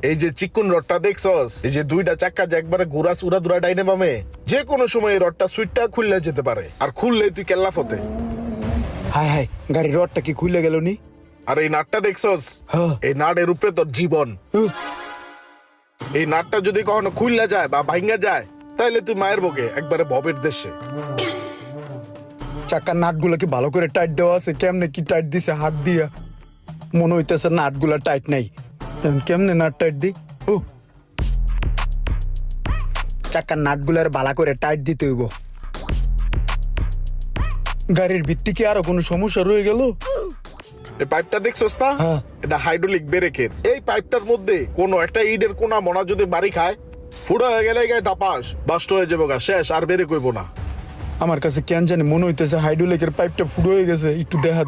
এই যে চিকুন রডটা দেখছস, এই যে দুইটা চাক্কা যে একবারে ঘোরাস উড়া দুরা ডাইনে বামে, যে কোনো সময় এই রডটা সুইটটা খুললে যেতে পারে, আর খুললে তুই কেল্লা ফতে। হাই হাই, গাড়ির রডটা কি খুলে গেল নি? আর এই নাটটা দেখছস, হ্যাঁ। এই নাটের উপরে তোর জীবন। হুঁ, এই নাটটা যদি কখনো খুললা যায় বা ভাঙ্গা যায়, তাহলে তুই মায়ের বকে একবারে ভবের দেশে। চাকার নাটগুলো কি ভালো করে টাইট দেওয়া আছে? কেমনে কি টাইট দিছে হাত দিয়া? মনে হইতেছে নাটগুলা টাইট নাই। এখন কেমনে নাট টাইট দি? ও, চাকার নাটগুলার ভালো করে টাইট দিতে হইব। গাড়ির ভিত্তি কি আরো কোনো সমস্যা রয়ে গেল? এই পাইপটা দেখছস না, হ্যাঁ। এটা হাইড্রোলিক ব্রেকের। এই পাইপটার মধ্যে কোনো একটা ইটের কোনা মনা যদি বাড়ি খায়, ফুড়া হয়ে গেলে গায়ে তাপাস বাস্ট হয়ে যাবো গা, শেষ আর বেরে কইব না। আমার কাছে কেন জানি মনে হইতেছে হাইড্রোলিকের পাইপটা ফুটো হয়ে গেছে, একটু দেখা দাও।